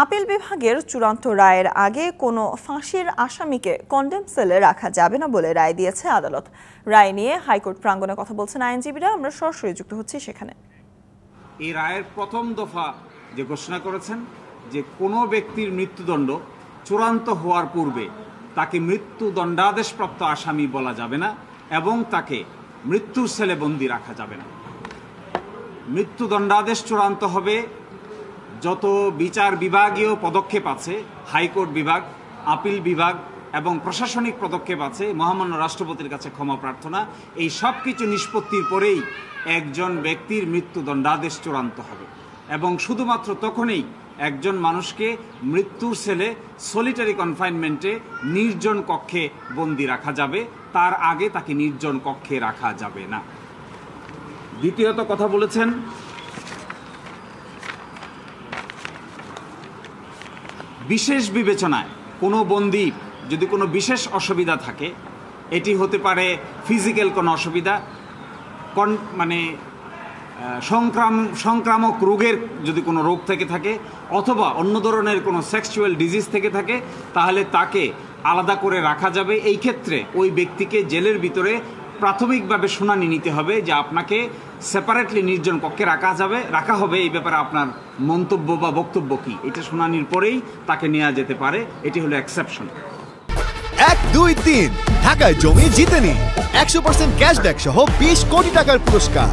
Appeal বিভাগের চূড়ান্ত রায়ের আগে কোনো ফাঁসির আসামিকে কন্ডেম সেলে রাখা যাবে না বলে রায় দিয়েছে আদালত। রায় নিয়ে হাইকোর্ট প্রাঙ্গণে কথা বলছেন আইনজীবীরা, আমরা সরাসরি যুক্ত হচ্ছি সেখানে। এই রায়ের প্রথম দফা যে ঘোষণা করেছেন যে কোনো ব্যক্তির মৃত্যুদণ্ড চূড়ান্ত হওয়ার পূর্বে তাকে মৃত্যুদণ্ডাদেশপ্রাপ্ত আসামি বলা যাবে না এবং তাকে মৃত্যুর সেলে বন্দী রাখা যাবে না। মৃত্যুদণ্ডাদেশ চূড়ান্ত হবে যত বিচার বিভাগীয় পদক্ষেপ আছে, হাইকোর্ট বিভাগ, আপিল বিভাগ এবং প্রশাসনিক পদক্ষেপ আছে, মহামান্য রাষ্ট্রপতির কাছে ক্ষমা প্রার্থনা, এই সব কিছু নিষ্পত্তির পরেই একজন ব্যক্তির মৃত্যুদণ্ডাদেশ চূড়ান্ত হবে এবং শুধুমাত্র তখনই একজন মানুষকে মৃত্যুর সেলে সলিটারি কনফাইনমেন্টে নির্জন কক্ষে বন্দী রাখা যাবে, তার আগে তাকে নির্জন কক্ষে রাখা যাবে না। দ্বিতীয়ত কথা বলেছেন বিশেষ বিবেচনায় কোনো বন্দী যদি কোনো বিশেষ অসুবিধা থাকে, এটি হতে পারে ফিজিক্যাল কোনো অসুবিধা, মানে সংক্রামক রোগের যদি কোনো রোগ থেকে থাকে অথবা অন্য ধরনের কোনো সেক্সুয়াল ডিজিজ থেকে থাকে, তাহলে তাকে আলাদা করে রাখা যাবে। এই ক্ষেত্রে ওই ব্যক্তিকে জেলের ভিতরে প্রাথমিকভাবে শুনানি নিতে হবে যে আপনাকে সেপারেটলি নির্জন কক্ষে রাখা হবে, এই ব্যাপারে আপনার মন্তব্য বা বক্তব্য কি, এটা শুনানির পরেই তাকে নেওয়া যেতে পারে। এটি হলো এক্সেপশন। 1, 2, 3 ঢাকায় জমি জিতে নিন 100% ক্যাশব্যাক সহ 20 কোটি টাকার পুরস্কার।